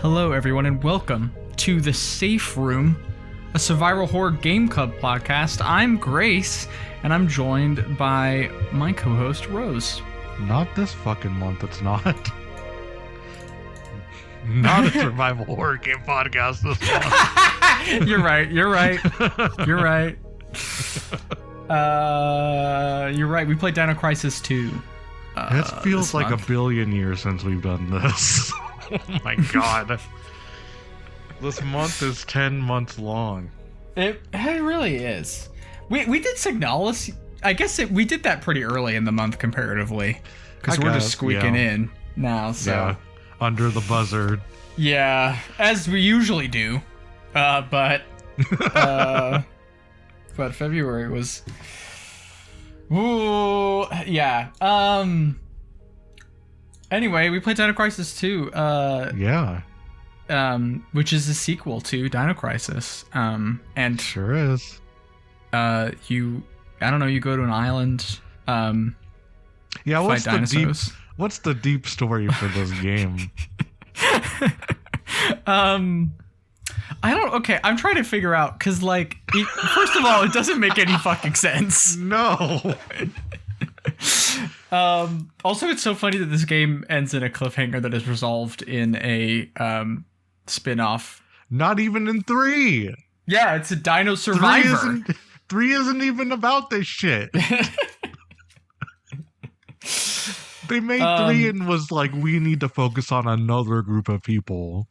Hello, everyone, and welcome to The Safe Room, a survival horror game club podcast. I'm Grace, and I'm joined by my co-host, Rose. Not this fucking month, it's not. Not a survival horror game podcast this month. You're right. You're right. We played Dino Crisis 2. It feels like a billion years since we've done this. Oh my god. This month is 10 months long. It really is. We did Signalis. I guess we did that pretty early in the month comparatively. Because we're just squeaking in now, so. Yeah, under the buzzer. Yeah, as we usually do. But February was... Ooh, yeah. Anyway, we played Dino Crisis 2. Yeah. Which is a sequel to Dino Crisis. And sure is. I don't know, you go to an island. Yeah, what's the deep story for this game? I'm trying to figure out, because, like, first of all, it doesn't make any fucking sense. No. Also, it's so funny that this game ends in a cliffhanger that is resolved in a spin-off. Not even in 3. Yeah, it's a Dino Survivor. 3 isn't even about this shit. They made 3 and was like, we need to focus on another group of people.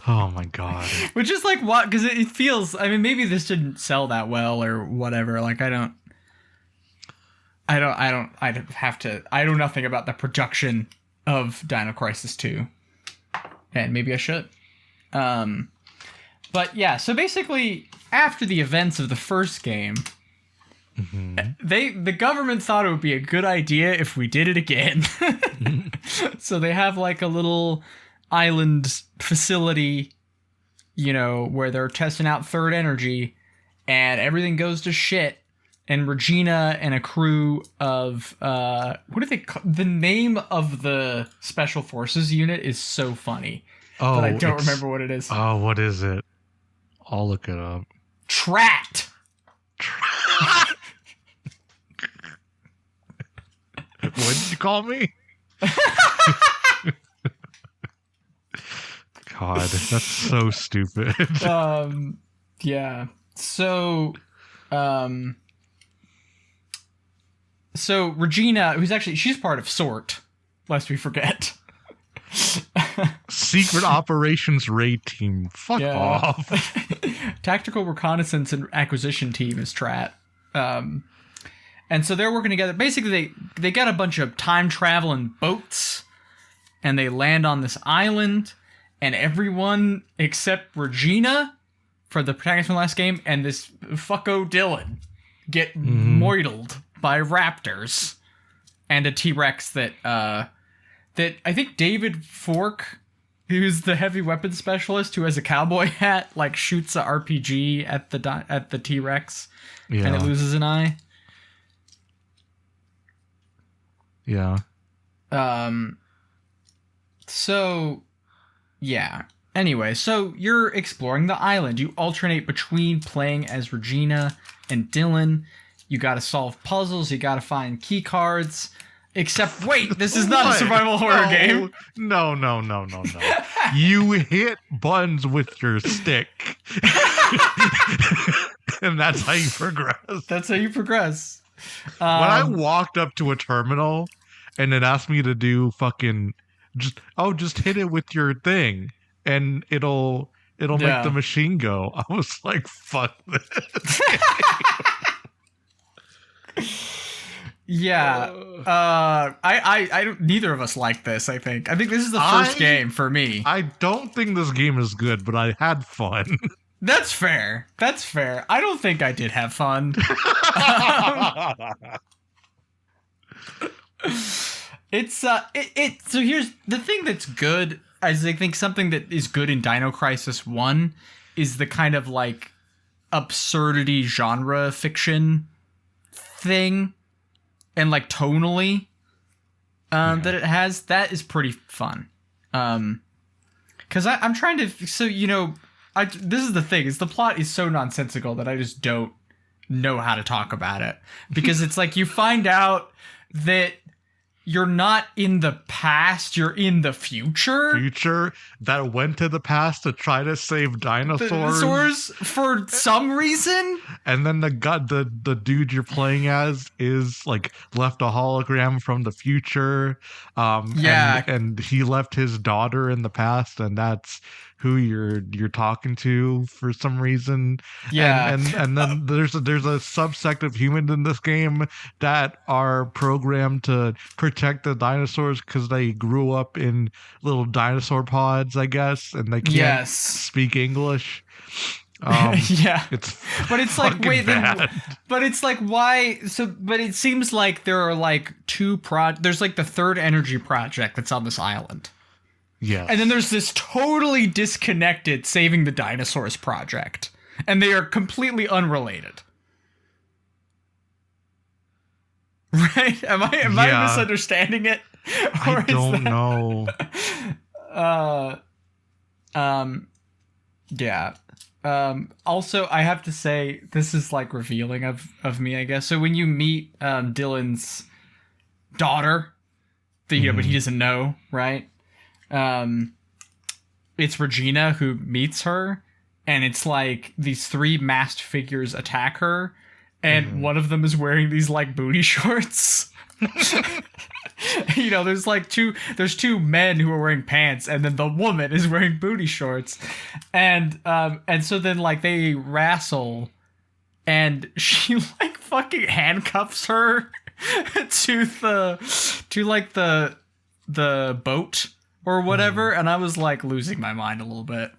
Oh my god. Which is like, what? Because it feels, I mean, maybe this didn't sell that well or whatever. Like, I know nothing about the production of Dino Crisis 2. And maybe I should. But yeah, so basically, after the events of the first game, the government thought it would be a good idea if we did it again. So they have like a little island facility, where they're testing out third energy, and everything goes to shit. And Regina and a crew of, what do they call, the name of the Special Forces unit is so funny. Oh, but I don't remember what it is. Oh, what is it? I'll look it up. Trapped. What did you call me? God, that's so stupid. Yeah. So Regina, she's part of SORT, lest we forget. Secret Operations Raid Team. Fuck off. Tactical Reconnaissance and Acquisition Team is TRAT. And so they're working together. Basically, they got a bunch of time-traveling boats, and they land on this island, and everyone except Regina, for the protagonist from the last game, and this fucko Dylan get moidled by raptors and a T-Rex that I think David Fork, who's the heavy weapons specialist who has a cowboy hat, like shoots a RPG at the T-Rex, and it loses an eye. Yeah. So, yeah. Anyway, so you're exploring the island. You alternate between playing as Regina and Dylan. You gotta solve puzzles. You gotta find key cards. Except, wait, this is not a survival horror game. No. You hit buttons with your stick. And that's how you progress. When I walked up to a terminal and it asked me to do fucking just hit it with your thing and it'll make the machine go. I was like, fuck this. Yeah. I don't, neither of us like this, I think this is the first game for me. I don't think this game is good, but I had fun. That's fair. I don't think I did have fun. So here's the thing that's good, is I think something that is good in Dino Crisis 1 is the kind of like absurdity genre fiction thing and like tonally that it has. That is pretty fun. Because I'm trying to... So, this is the thing, is the plot is so nonsensical that I just don't know how to talk about it. Because it's like you find out that you're not in the past, you're in the future. Future that went to the past to try to save dinosaurs for some reason. And then the dude you're playing as is like left a hologram from the future. And he left his daughter in the past, and that's who you're talking to for some reason. Yeah. And then there's a subsect of humans in this game that are programmed to protect the dinosaurs because they grew up in little dinosaur pods, I guess, and they can't speak English. But it's like, wait, but it's like, why? So, but it seems like there are like there's like the third energy project that's on this island. Yeah. And then there's this totally disconnected Saving the Dinosaurs project. And they are completely unrelated. Right? Am I misunderstanding it? I don't know. Yeah. Also, I have to say, this is like revealing of me, I guess. So when you meet Dylan's daughter, but he doesn't know, right? It's Regina who meets her, and it's like these three masked figures attack her, and one of them is wearing these like booty shorts. There's two men who are wearing pants, and then the woman is wearing booty shorts, and so then like they wrestle, and she like fucking handcuffs her to the boat or whatever, and I was like losing my mind a little bit,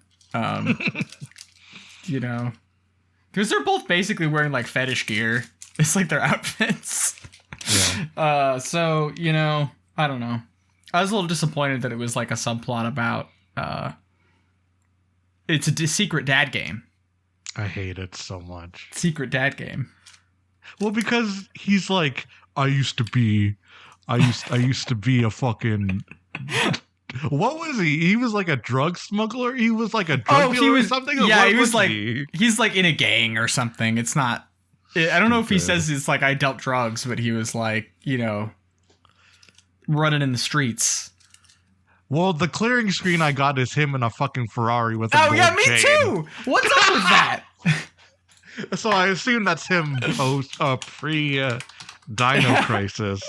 because they're both basically wearing like fetish gear. It's like their outfits. Yeah. So I don't know. I was a little disappointed that it was like a subplot about it's a secret dad game. I hate it so much. Secret dad game. Well, because he's like, I used to be a fucking. What was he? He was like a drug smuggler. He was like a drug dealer or something. Yeah, he's like in a gang or something. It's not. I don't know if he says it's like I dealt drugs, but he was like, running in the streets. Well, the clearing screen I got is him in a fucking Ferrari with a gold me too. What's up with that? So I assume that's him pre Dino Crisis.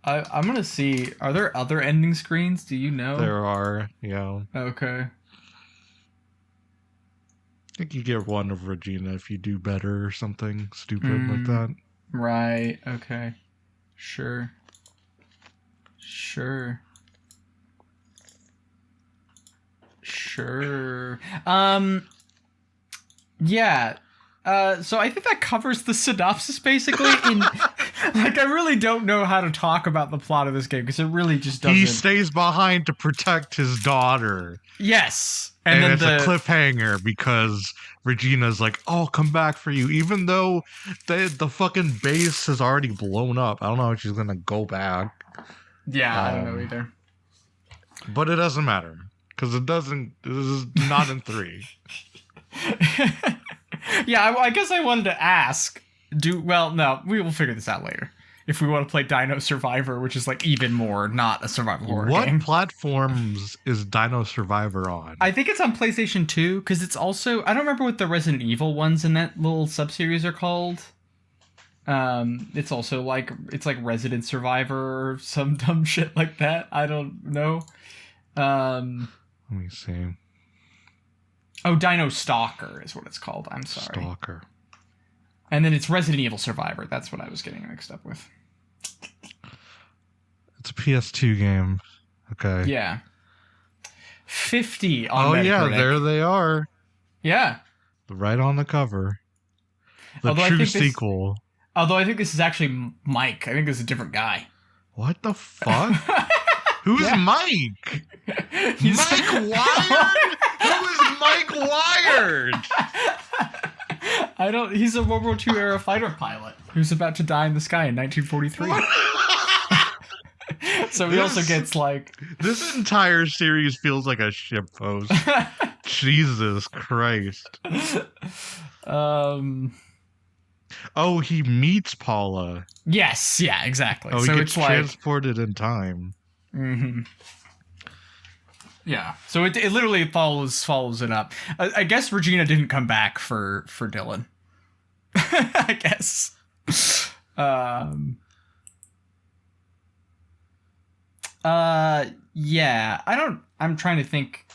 I'm gonna see. Are there other ending screens? Do you know? There are. Yeah. Okay. I think you get one of Regina if you do better or something stupid like that. Right. Okay. Sure. Yeah. So I think that covers the synopsis basically. I really don't know how to talk about the plot of this game because it really just doesn't. He stays behind to protect his daughter. Yes. And then it's a cliffhanger because Regina's like, "Oh, come back for you," even though the fucking base has already blown up. I don't know if she's gonna go back. Yeah, I don't know either. But it doesn't matter because it doesn't. This is not in 3. Yeah, I guess I wanted to ask. No, we will figure this out later. If we want to play Dino Survivor, which is like even more not a survival horror game. What platforms is Dino Survivor on? I think it's on PlayStation 2 because it's also, I don't remember what the Resident Evil ones in that little subseries are called. It's also like, it's like Resident Survivor or some dumb shit like that. I don't know. Let me see. Oh, Dino Stalker is what it's called. I'm sorry. Stalker. And then it's Resident Evil Survivor. That's what I was getting mixed up with. It's a PS2 game. Okay. Yeah. 50 on Metacritic. Yeah, there they are. Yeah. Right on the cover. The true sequel. Although I think this is actually Mike. I think this is a different guy. What the fuck? Who's Mike? Mike Wired? Who is Mike Wired? He's a World War II era fighter pilot who's about to die in the sky in 1943. So he also gets like... This entire series feels like a shitpost. Jesus Christ. Oh, he meets Paula. Yes, yeah, exactly. Oh, so he gets transported in time. Mm-hmm. Yeah, so it literally follows it up. I guess Regina didn't come back for Dylan. I guess. Yeah, I'm trying to think.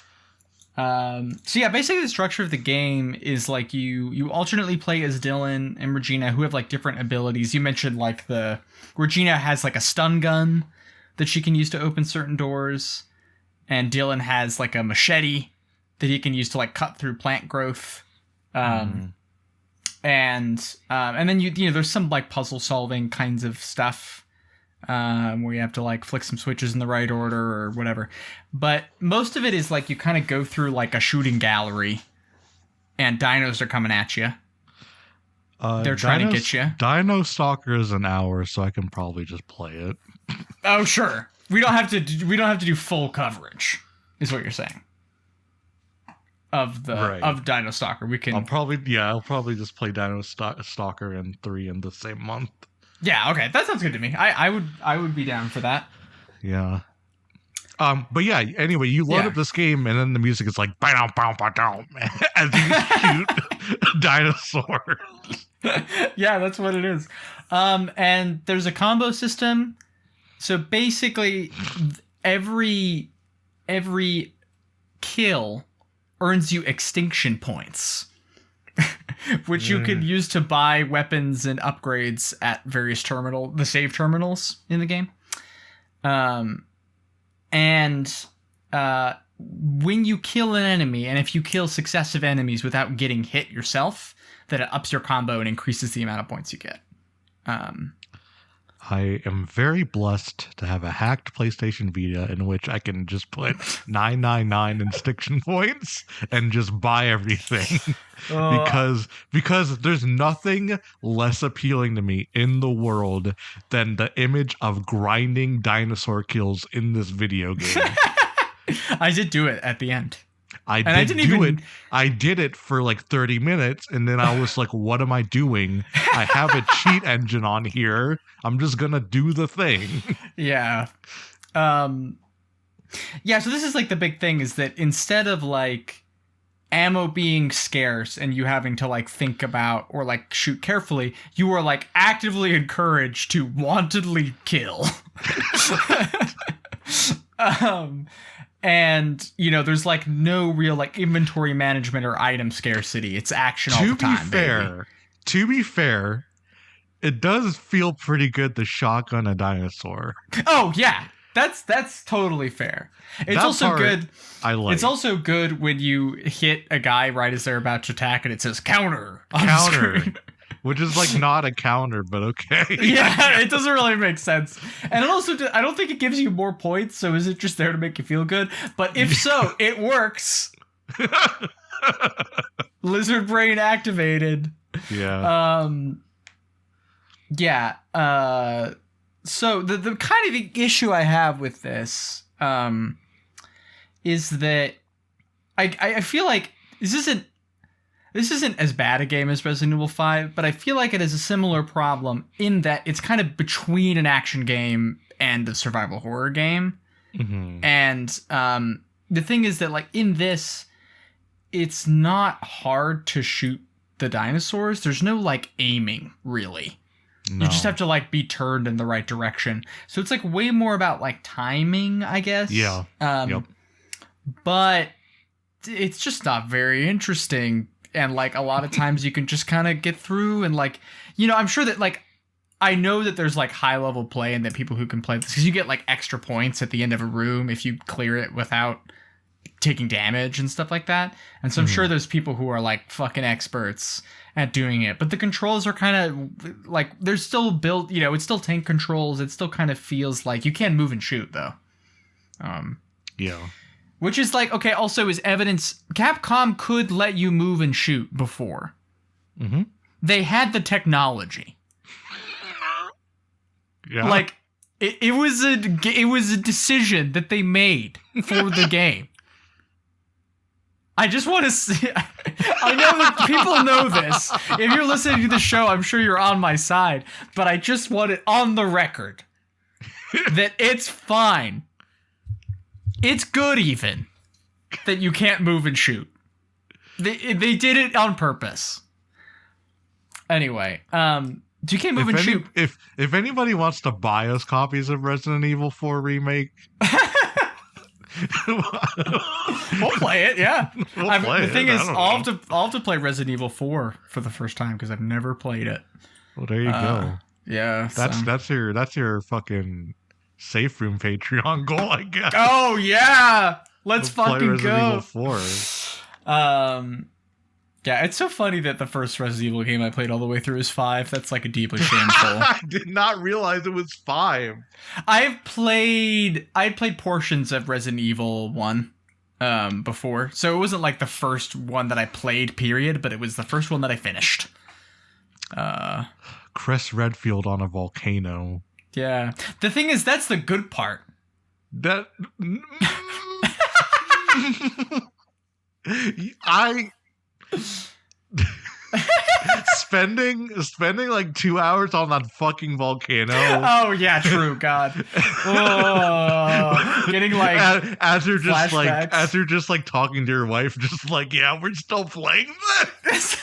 So yeah, basically the structure of the game is like you alternately play as Dylan and Regina, who have like different abilities. You mentioned like Regina has like a stun gun that she can use to open certain doors, and Dylan has like a machete that he can use to like cut through plant growth. And then you know there's some like puzzle solving kinds of stuff. Where you have to like flick some switches in the right order or whatever. But most of it is like you kind of go through like a shooting gallery and dinos are coming at you. They're trying to get you. Dino Stalker is an hour, so I can probably just play it. Oh, sure. We don't have to do full coverage, is what you're saying. Of Dino Stalker. We can... I'll probably just play Dino Stalker and 3 in the same month. Yeah, okay, that sounds good to me. I would be down for that. Yeah. But yeah, anyway, you load up this game and then the music is like bow bow bow bow as you shoot dinosaurs. Yeah, that's what it is. And there's a combo system. So basically every kill earns you extinction points. Which you could use to buy weapons and upgrades at various the save terminals in the game. When you kill an enemy, and if you kill successive enemies without getting hit yourself, then it ups your combo and increases the amount of points you get. I am very blessed to have a hacked PlayStation Vita in which I can just put 999 extinction points and just buy everything. Because there's nothing less appealing to me in the world than the image of grinding dinosaur kills in this video game. I did do it at the end. I did it for like 30 minutes, and then I was like, what am I doing? I have a cheat engine on here. I'm just gonna do the thing. Yeah. Yeah, so this is like the big thing is that instead of like ammo being scarce and you having to like think about or like shoot carefully, you are like actively encouraged to wantedly kill. And, you know, there's like no real like inventory management or item scarcity. It's action all the time. To be fair, it does feel pretty good to shotgun a dinosaur. Oh, yeah. That's totally fair. It's also good. I like. It's also good when you hit a guy right as they're about to attack and it says counter. Which is like not a counter, but okay. Yeah, it doesn't really make sense. And it also, I don't think it gives you more points, so is it just there to make you feel good? But if so, it works. Lizard brain activated. Yeah. Yeah. So the kind of the issue I have with this is that I feel like this isn't as bad a game as Resident Evil 5, but I feel like it has a similar problem in that it's kind of between an action game and a survival horror game. Mm-hmm. And the thing is that like in this, it's not hard to shoot the dinosaurs. There's no like aiming really. No. You just have to like be turned in the right direction. So it's like way more about like timing, I guess. Yeah. Yep. But it's just not very interesting. And like a lot of times you can just kind of get through and like, you know, I'm sure that like, I know that there's like high level play and that people who can play this, because you get like extra points at the end of a room if you clear it without taking damage and stuff like that. And so I'm sure there's people who are like fucking experts at doing it, but the controls are kind of like, they're still built, you know, it's still tank controls. It still kind of feels like you can move and shoot though. Yeah. Which is like, okay, also is evidence Capcom could let you move and shoot before. Mm-hmm. They had the technology. Yeah. Like, It was a decision that they made for the game. I just want to see. I know that people know this. If you're listening to the show, I'm sure you're on my side. But I just want it on the record that it's fine. It's good even that you can't move and shoot. They did it on purpose. Anyway, you can't move and shoot. If anybody wants to buy us copies of Resident Evil 4 Remake, we'll play it. Yeah, the thing is, I'll have to play Resident Evil 4 for the first time because I've never played it. Well, there you go. Yeah, that's your fucking safe room Patreon goal, I guess. Oh yeah, let's fucking play Resident go. Evil 4. Yeah, it's so funny that the first Resident Evil game I played all the way through is 5. That's like a deeply shameful. I did not realize it was 5. I had played portions of Resident Evil 1 before, so it wasn't like the first one that I played, period, but it was the first one that I finished. Chris Redfield on a volcano. Yeah. The thing is, that's the good part. That spending like 2 hours on that fucking volcano. Oh yeah, true. God, getting like as you're just flashbacks. like talking to your wife, just like, yeah, we're still playing this.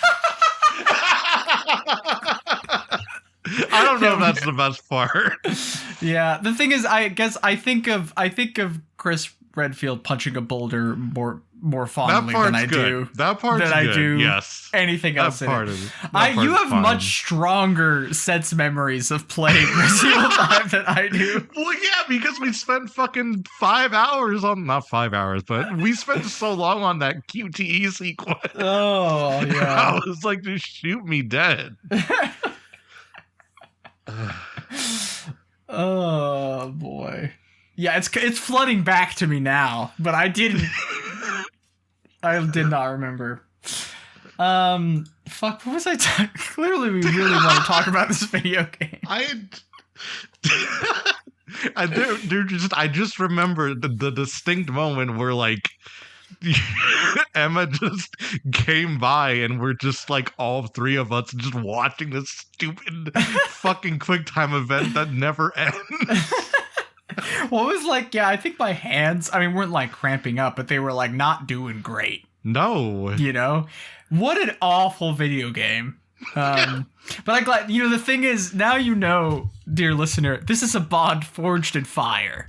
I don't know if that's the best part. Yeah, the thing is, I guess I think of Chris Redfield punching a boulder more fondly than I do. That part's good. I do yes. Anything else in it. You have much stronger sense memories of playing Resident Evil 5 than I do. Well, yeah, because we spent fucking 5 hours on, not 5 hours, but we spent so long on that QTE sequence. Oh, yeah. I was like, just shoot me dead. Oh, boy. Yeah, it's flooding back to me now, but I did not remember. Fuck, what was I talking? Clearly, we really want to talk about this video game. I just remember the distinct moment where like Emma just came by and we're just like all three of us just watching this stupid fucking QuickTime event that never ends. Well, it was like, yeah, I think my hands, weren't like cramping up, but they were like not doing great. No. You know? What an awful video game. But I'm glad, the thing is, now you know, dear listener, this is a bond forged in fire.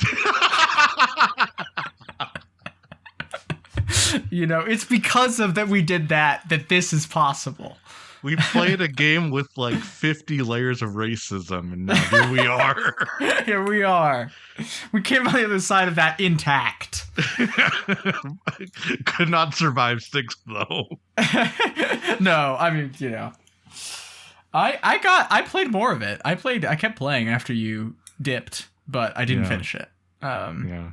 It's because of that we did that this is possible. We played a game with like 50 layers of racism, and now here we are. Here we are. We came on the other side of that intact. Could not survive 6 though. No, I played more of it. I kept playing after you dipped, but I didn't finish it. Yeah.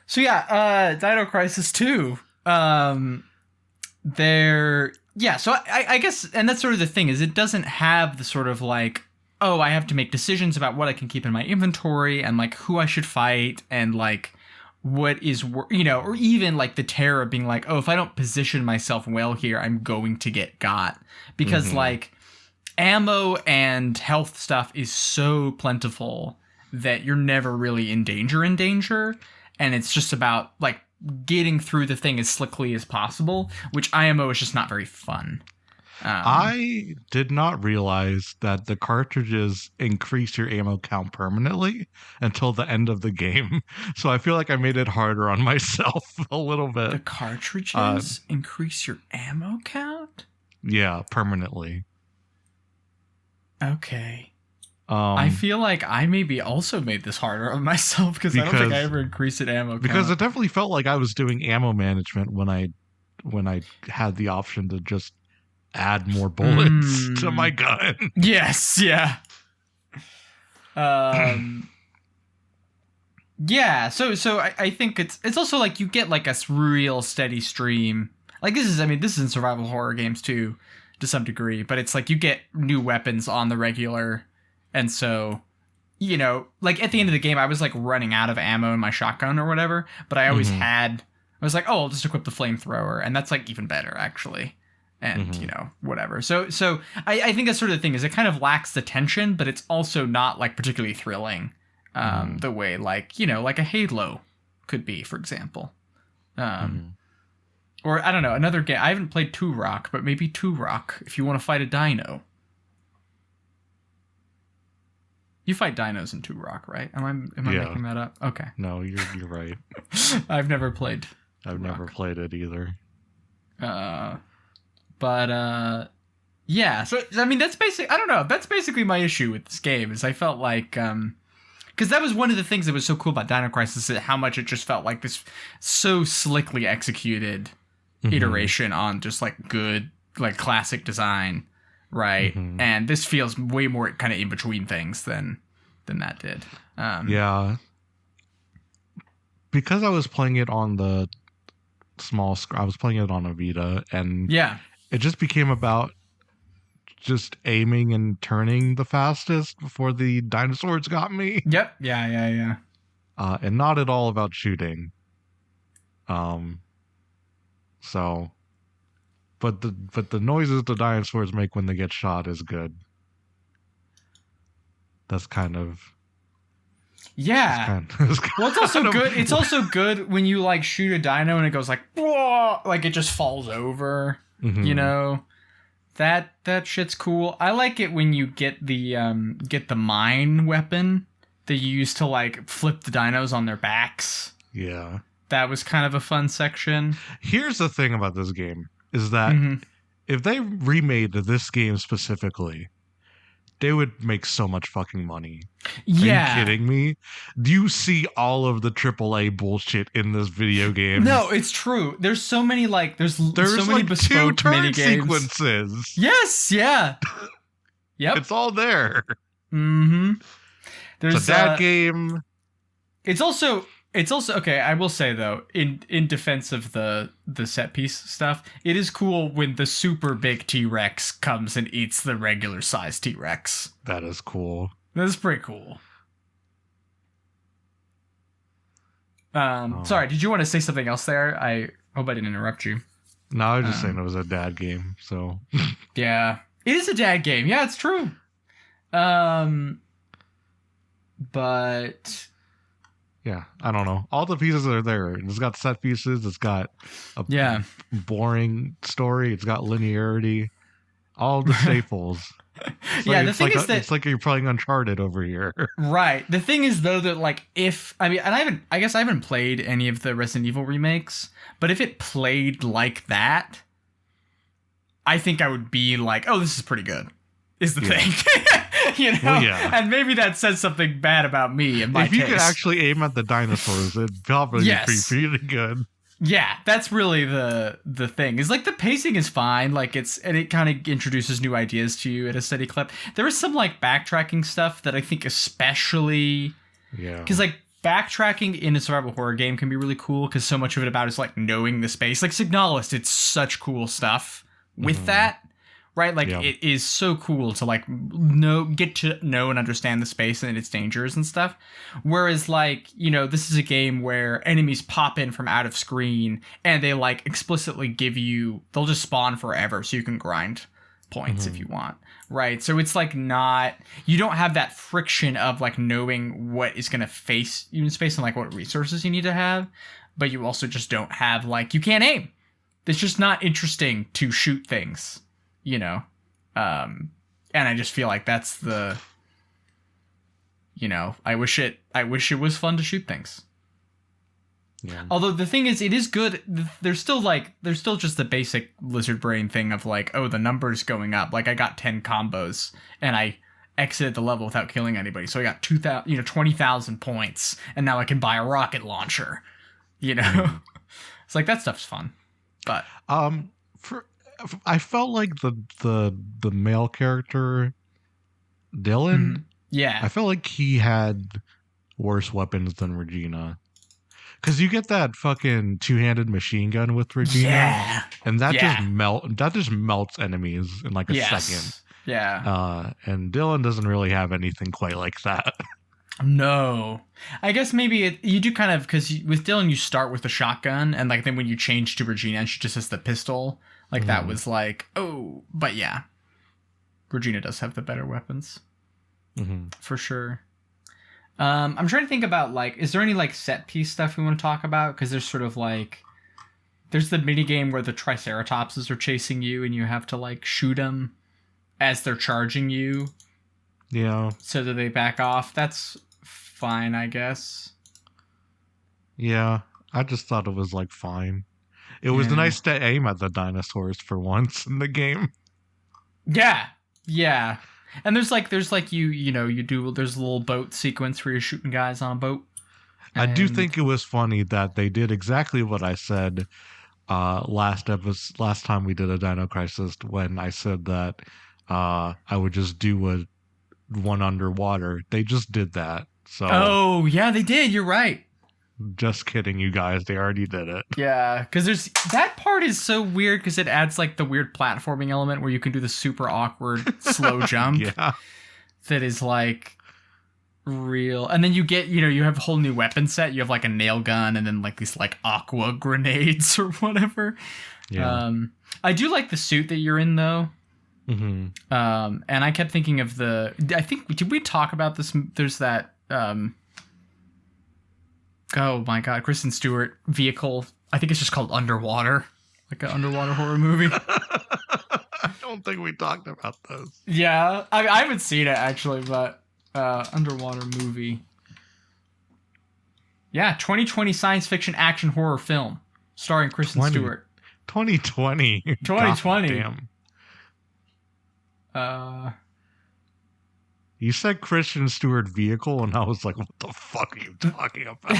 So Dino Crisis 2. So I guess, and that's sort of the thing, is it doesn't have the sort of like, oh, I have to make decisions about what I can keep in my inventory and like who I should fight and like what is, or even like the terror of being like, oh, if I don't position myself well here, I'm going to get got. Because like ammo and health stuff is so plentiful that you're never really in danger. And it's just about like getting through the thing as slickly as possible, which IMO is just not very fun. I did not realize that the cartridges increase your ammo count permanently until the end of the game. So I feel like I made it harder on myself a little bit. The cartridges increase your ammo count? Yeah, permanently. Okay. I feel like I maybe also made this harder on myself because I don't think I ever increased an ammo count. Because it definitely felt like I was doing ammo management when I had the option to just add more bullets to my gun. Yes, yeah. Yeah, so I think it's also like you get like a real steady stream. Like this is in survival horror games too, to some degree, but it's like you get new weapons on the regular. And so you know, like at the end of the game, I was like running out of ammo in my shotgun or whatever, but I always I was like, oh, I'll just equip the flamethrower. And that's like even better, actually. And, you know, whatever. So I think that's sort of the thing is it kind of lacks the tension, but it's also not like particularly thrilling the way like, you know, like a Halo could be, for example. Or I don't know, another game. I haven't played Turok, but maybe Turok if you want to fight a dino. You fight dinos in Turok, right? Am I making that up? Okay. No, you're right. I've never played. I've never played it either. Yeah. So I mean, that's basically. I don't know. That's basically my issue with this game. Is I felt like because that was one of the things that was so cool about Dino Crisis, is how much it just felt like this so slickly executed iteration on just like good, like classic design. Right, and this feels way more kind of in between things than that did. Yeah, because I was playing it on the small screen. I was playing it on a Vita, and it just became about just aiming and turning the fastest before the dinosaurs got me. Yep. Yeah. And not at all about shooting. So. But the noises the dinosaurs make when they get shot is good. That's kind of well, it's also good. It's also good when you like shoot a dino and it goes like whoa, like it just falls over. You know, that shit's cool. I like it when you get the mine weapon that you use to like flip the dinos on their backs. Yeah, that was kind of a fun section. Here's the thing about this game. Is that if they remade this game specifically, they would make so much fucking money. Yeah. Are you kidding me? Do you see all of the AAA bullshit in this video game? No, it's true. There's so many there's so many like bespoke 2 turn mini games. Sequences. Yes, yeah. Yep. It's all there. There's it's a dad game. It's also okay, I will say though, in defense of the set piece stuff, it is cool when the super big T-Rex comes and eats the regular size T-Rex. That is cool. That is pretty cool. Sorry, did you want to say something else there? I hope I didn't interrupt you. No, I was just saying it was a dad game, so. Yeah. It is a dad game. Yeah, it's true. But yeah, I don't know. All the pieces are there. It's got set pieces. It's got a boring story. It's got linearity. All the staples. It's like you're playing Uncharted over here. Right. The thing is, though, that I guess I haven't played any of the Resident Evil remakes, but if it played like that, I think I would be like, oh, this is pretty good. Is the thing. You know? Well, and maybe that says something bad about me and my taste. If you could actually aim at the dinosaurs, it'd probably be pretty good. Yeah, that's really the thing. Is like the pacing is fine, like it kind of introduces new ideas to you at a steady clip. There is some like backtracking stuff that I think especially because like backtracking in a survival horror game can be really cool because so much of it about is like knowing the space. Like Signalis did such cool stuff with that. Right, like it is so cool to like get to know and understand the space and its dangers and stuff. Whereas like, you know, this is a game where enemies pop in from out of screen and they like explicitly they'll just spawn forever so you can grind points if you want. Right, so it's like you don't have that friction of like knowing what is going to face you in space and like what resources you need to have, but you also just don't have like you can't aim. It's just not interesting to shoot things. You know, and I just feel like that's I wish it was fun to shoot things. Yeah. Although the thing is, it is good. There's still just the basic lizard brain thing of like, oh, the number's going up. Like I got 10 combos and I exited the level without killing anybody. So I got 20,000 points and now I can buy a rocket launcher, you know? It's like that stuff's fun. But, I felt like the male character, Dylan. Yeah. I felt like he had worse weapons than Regina. Because you get that fucking two-handed machine gun with Regina. Yeah. And that just melts enemies in like a second. Yeah. And Dylan doesn't really have anything quite like that. No. I guess maybe you do kind of, because with Dylan you start with the shotgun, and like then when you change to Regina, she just has the pistol. Like that was like, oh, but yeah. Regina does have the better weapons. For sure. I'm trying to think about, like, is there any like set piece stuff we want to talk about? Because there's sort of like, there's the mini game where the Triceratopses are chasing you and you have to like shoot them as they're charging you. Yeah. So that they back off. That's fine, I guess. Yeah. I just thought it was like fine. It was nice to aim at the dinosaurs for once in the game. Yeah. Yeah. And there's you do, there's a little boat sequence where you're shooting guys on a boat. I do think it was funny that they did exactly what I said last time we did a Dino Crisis, when I said that I would just do one underwater. They just did that. So oh yeah, they did. You're right. Just kidding, you guys. They already did it. Yeah, because that part is so weird because it adds like the weird platforming element where you can do the super awkward slow jump. Yeah, that is like real. And then you get, you have a whole new weapon set. You have like a nail gun and then like these like aqua grenades or whatever. Yeah. I do like the suit that you're in though. And I kept thinking of did we talk about this? There's that. Oh my god, Kristen Stewart vehicle. I think it's just called Underwater. Like an underwater horror movie. I don't think we talked about this. Yeah, I haven't seen it actually, but underwater movie. Yeah, 2020 science fiction action horror film starring Kristen Stewart. 2020. 2020. Damn. You said Kristen Stewart vehicle, and I was like, what the fuck are you talking about?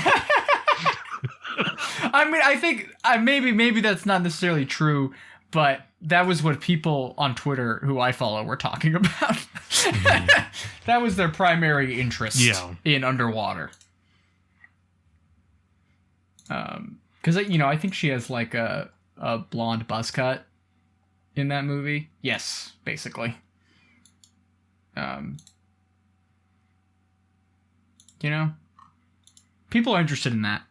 I mean, I think maybe that's not necessarily true, but that was what people on Twitter who I follow were talking about. That was their primary interest in Underwater. Because, I think she has like a blonde buzz cut in that movie. Yes, basically. People are interested in that.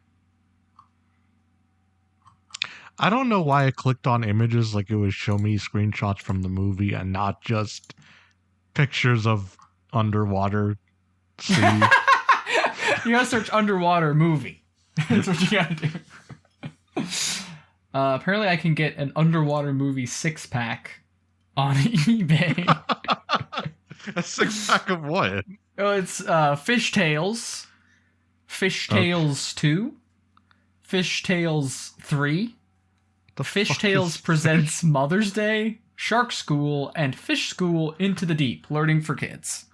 I don't know why I clicked on images like it would show me screenshots from the movie and not just pictures of underwater sea. You gotta search underwater movie. That's what you gotta do. Apparently I can get an underwater movie 6-pack on eBay. A 6-pack of what? Oh, it's Fish Tales, Fish Tales 2, Fish Tales 3, The Fish Tales Presents Mother's Day, Shark School, and Fish School Into the Deep, Learning for Kids.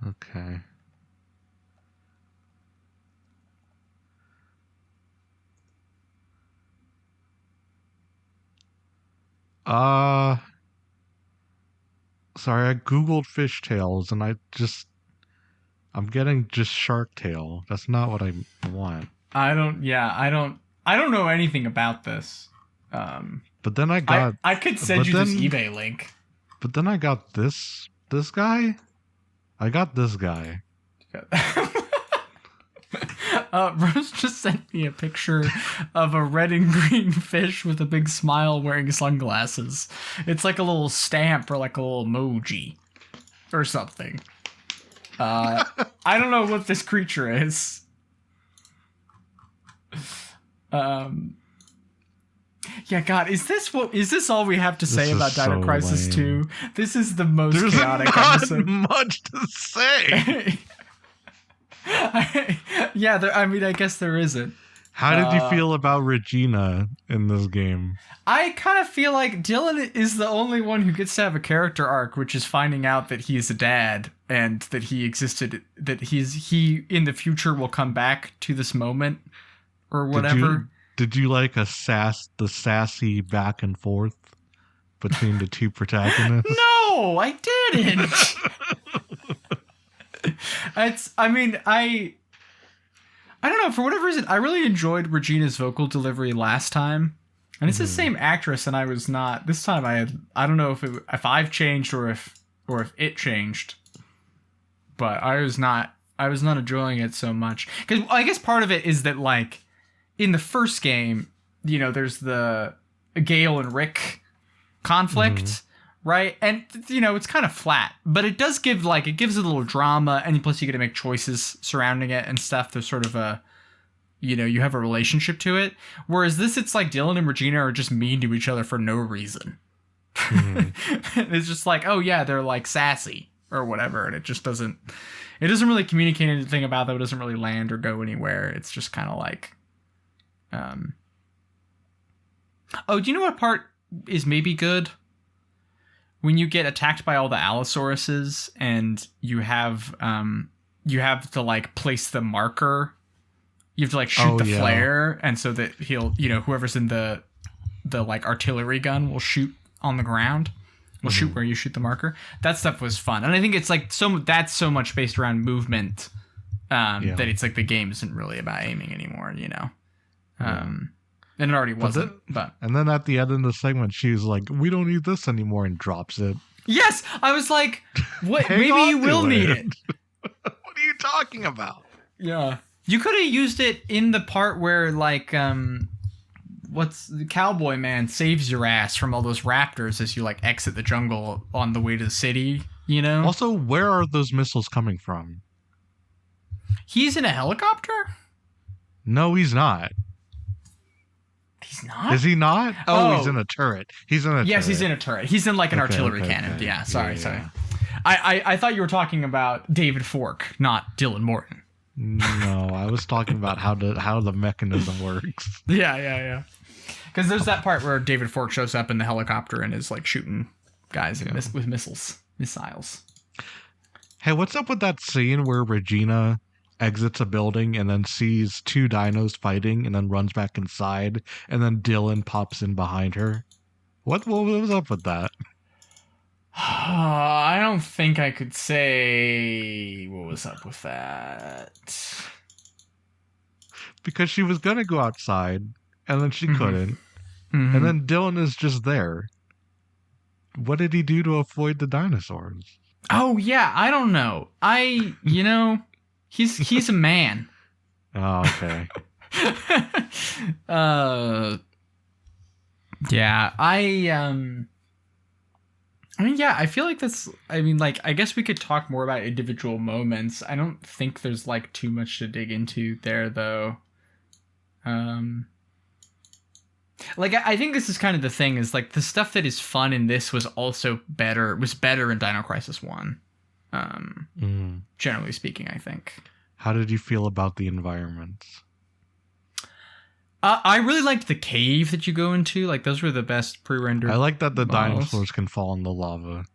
Okay. Sorry, I googled Fish Tales and I'm getting just Shark Tale. That's not what I want. I don't know anything about this. But then I could send you this eBay link. But then I got this guy. I got this guy. Rose just sent me a picture of a red and green fish with a big smile wearing sunglasses. It's like a little stamp or like a little emoji or something. I don't know what this creature is. Yeah, God, is this all we have to say about Dino Crisis 2? This is the most chaotic episode. There's not much to say. I guess there isn't. How did you feel about Regina in this game? I kind of feel like Dylan is the only one who gets to have a character arc, which is finding out that he is a dad and that he existed, that he in the future will come back to this moment or whatever. Did you like the sassy back and forth between the two protagonists? No, I didn't. I don't know, for whatever reason, I really enjoyed Regina's vocal delivery last time. And it's the same actress, and I was not. This time I don't know if I've changed or if it changed. But I I was not enjoying it so much. Because I guess part of it is that, like, in the first game, you know, there's the Gale and Rick conflict, right? And, you know, it's kind of flat. But it does give, like, it gives a little drama, and plus you get to make choices surrounding it and stuff. There's sort of a, you know, you have a relationship to it. Whereas this, it's like Dylan and Regina are just mean to each other for no reason. It's just like, oh yeah, they're like sassy or whatever, and it doesn't really communicate anything about them. It doesn't really land or go anywhere. It's just kind of like, oh, do you know what part is maybe good? When you get attacked by all the Allosauruses and you have to like place the marker. You have to like shoot the flare, and so that he'll, you know, whoever's in the like artillery gun will shoot on the ground. Will shoot where you shoot the marker. That stuff was fun, and I think it's like that's so much based around movement that it's like the game isn't really about aiming anymore, you know. And it already wasn't. But and then at the end of the segment, she's like, "We don't need this anymore," and drops it. Yes, I was like, "What? Maybe you will need it." What are you talking about? Yeah. You could have used it in the part where, like, what's the cowboy man saves your ass from all those raptors as you, like, exit the jungle on the way to the city, you know? Also, where are those missiles coming from? He's in a helicopter? No, he's not. He's not? Is he not? Oh, he's in a turret. He's in a turret. Yes, he's in a turret. He's in, like, an artillery cannon. Okay. Yeah, sorry. I thought you were talking about David Fork, not Dylan Morton. No, I was talking about how the mechanism works. Yeah. Because there's that part where David Fork shows up in the helicopter and is like shooting guys with missiles. Hey, what's up with that scene where Regina exits a building and then sees two dinos fighting and then runs back inside and then Dylan pops in behind her? What was up with that? I don't think I could say what was up with that. Because she was going to go outside, and then she couldn't. And then Dylan is just there. What did he do to avoid the dinosaurs? Oh, yeah, I don't know. He's a man. Oh, okay. Yeah, I feel like I guess we could talk more about individual moments. I don't think there's, like, too much to dig into there, though. Like, I think this is kind of the thing, is, like, the stuff that is fun in this was better in Dino Crisis 1. Generally speaking, I think. How did you feel about the environments? I really liked the cave that you go into. Like, those were the best pre-rendered I like that the models. dinosaurs can fall in the lava.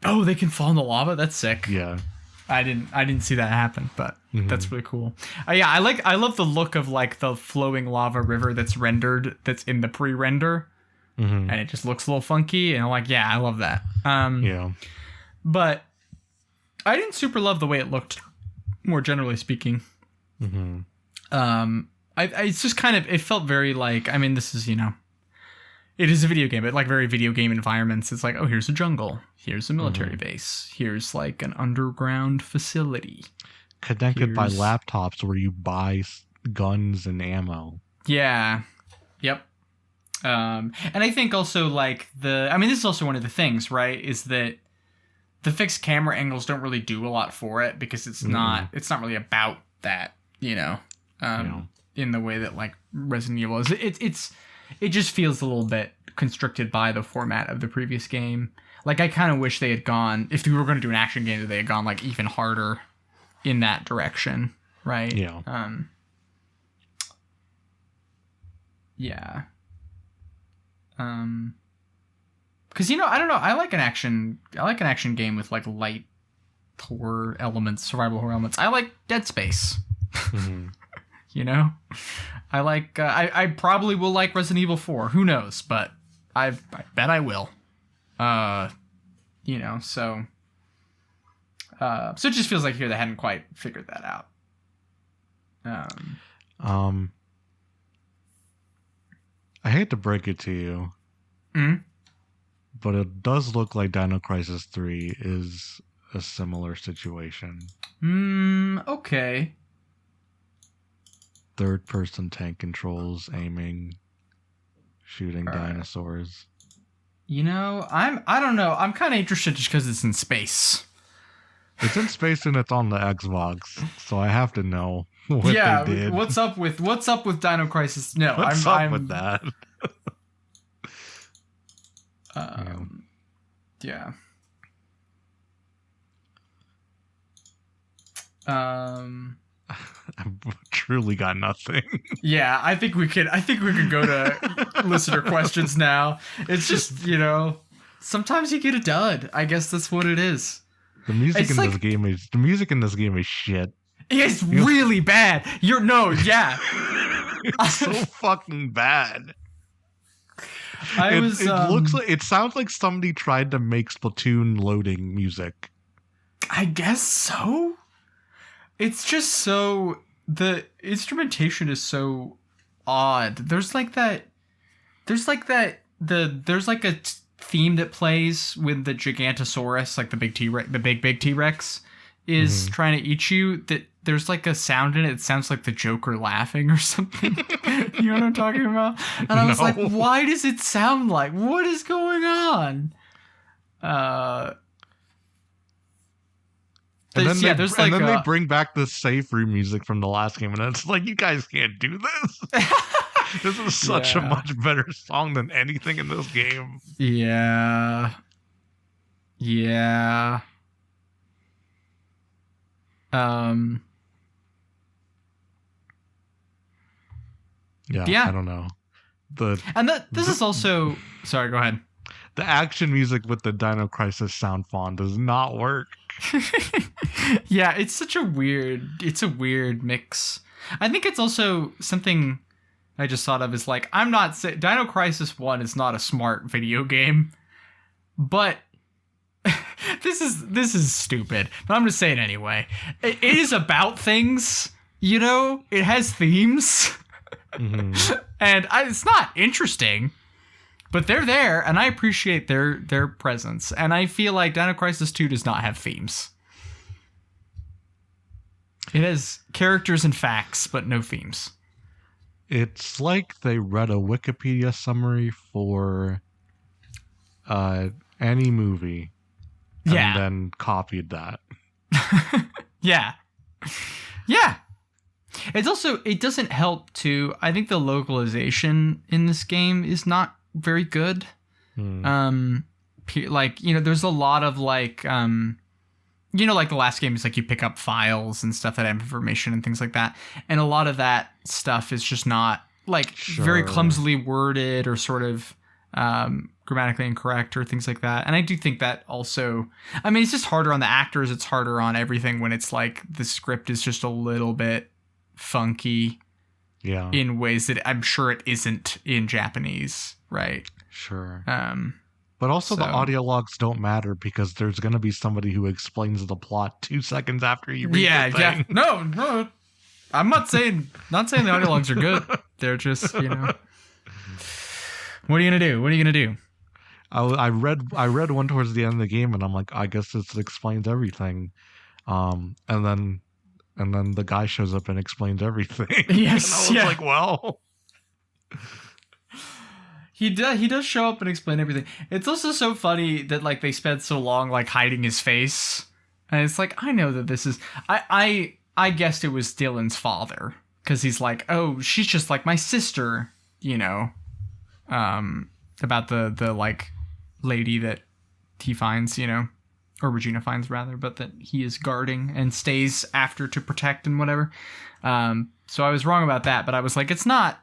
Oh, they can fall in the lava? That's sick. Yeah. I didn't see that happen, but that's really cool. I love the look of, like, the flowing lava river that's rendered, that's in the pre-render. And it just looks a little funky, and I'm like, yeah, I love that. Yeah. But I didn't super love the way it looked, more generally speaking. It's just kind of, it felt very like, I mean, this is, it is a video game, but like very video game environments. It's like, oh, here's a jungle. Here's a military base. Here's like an underground facility. Connected by laptops where you buy guns and ammo. Yeah. Yep. And I think also like this is also one of the things, right? Is that the fixed camera angles don't really do a lot for it because it's not really about that, in the way that like Resident Evil is. It just feels a little bit constricted by the format of the previous game. Like, I kind of wish they had gone, if we were going to do an action game, that they had gone like even harder in that direction, right? Yeah. Yeah. Because I don't know. I like an action game with like light horror elements, survival horror elements. I like Dead Space. I like. I probably will like Resident Evil 4. Who knows? But I bet I will. So it just feels like here they hadn't quite figured that out. I hate to break it to you, but it does look like Dino Crisis 3 is a similar situation. Okay. Third-person tank controls, aiming, shooting dinosaurs. You know, I don't know. I'm kind of interested just because it's in space. It's in space and it's on the Xbox, so I have to know what they did. What's up with Dino Crisis? No, what's up with that? Yeah. I've truly got nothing. Yeah, I think we could go to listener questions now. It's just, you know, sometimes you get a dud. I guess that's what it is. The music in this game is shit. It's really bad. It's so fucking bad. It sounds like somebody tried to make Splatoon loading music. I guess so. It's just so, the instrumentation is so odd. There's like a theme that plays when the Gigantosaurus, like the big T-Rex is trying to eat you, that there's like a sound in it. It sounds like the Joker laughing or something. You know what I'm talking about? And I was like, why does it sound like? What is going on? And then they bring back the safe room music from the last game, and it's like, you guys can't do this. This is such a much better song than anything in this game. Yeah. I don't know. This is also, sorry, go ahead. The action music with the Dino Crisis sound font does not work. Yeah, it's a weird mix. I think it's also something I just thought of is like, I'm not saying Dino Crisis 1 is not a smart video game, but this is stupid, but I'm going to say it anyway. It is about things, you know? It has themes. Mm-hmm. And it's not interesting, but they're there, and I appreciate their presence. And I feel like Dino Crisis 2 does not have themes. It has characters and facts, but no themes. It's like they read a Wikipedia summary for any movie and then copied that. Yeah. It's also, it doesn't help to, I think the localization in this game is not very good. Like, you know, there's a lot of like, you know, like the last game is like you pick up files and stuff that have information and things like that. And a lot of that stuff is just not like very clumsily worded or sort of grammatically incorrect or things like that. And I do think that also, I mean, it's just harder on the actors. It's harder on everything when it's like the script is just a little bit funky in ways that I'm sure it isn't in Japanese, right? Sure. But also the audio logs don't matter because there's going to be somebody who explains the plot 2 seconds after you read the thing. Yeah. No. I'm not saying the audio logs are good. They're just, you know. What are you going to do? I read one towards the end of the game and I'm like, I guess this explains everything. And then the guy shows up and explains everything. Yes. And I was like, well, He does show up and explain everything. It's also so funny that like they spent so long like hiding his face. And it's like, I know that this is I guessed it was Dylan's father. Because he's like, oh, she's just like my sister, you know. About the like lady that he finds, you know. Or Regina finds rather, but that he is guarding and stays after to protect and whatever. So I was wrong about that, but I was like, it's not.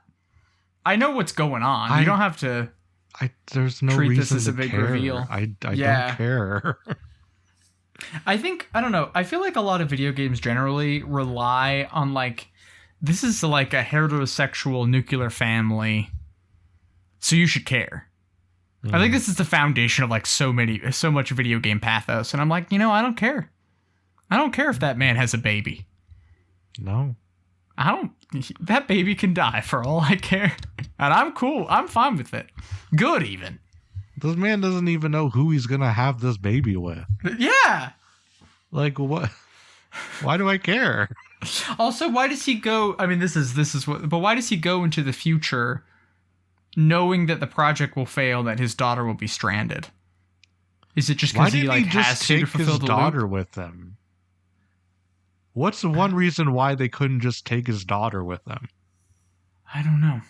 I know what's going on. You don't have to. There's no treat reason this as a big care. reveal. I don't care. I don't know. I feel like a lot of video games generally rely on like, this is like a heterosexual nuclear family, so you should care. I think this is the foundation of like so much video game pathos, and I'm like, you know, I don't care. I don't care if that man has a baby. No. That baby can die for all I care. And I'm cool. I'm fine with it. Good, even. This man doesn't even know who he's going to have this baby with. Yeah. Like, what? Why do I care? Also, why does he go? I mean, this is what. But why does he go into the future, knowing that the project will fail, that his daughter will be stranded? Is it just because he like has to fulfill his the daughter loop? with him? What's the one reason why they couldn't just take his daughter with them? I don't know.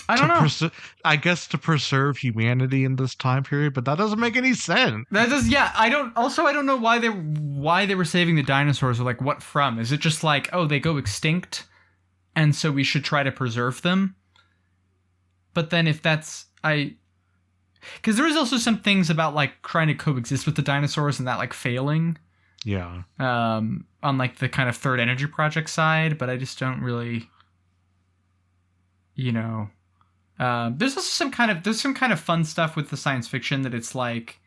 I don't know. I guess to preserve humanity in this time period, but that doesn't make any sense. That does, yeah. I don't know why they were saving the dinosaurs, or like what from. Is it just like, oh, they go extinct, and so we should try to preserve them? But then if that's because there is also some things about like trying to coexist with the dinosaurs and that like failing. Yeah. On like the kind of third energy project side, but I just don't really, you know. There's also some kind of fun stuff with the science fiction that it's like,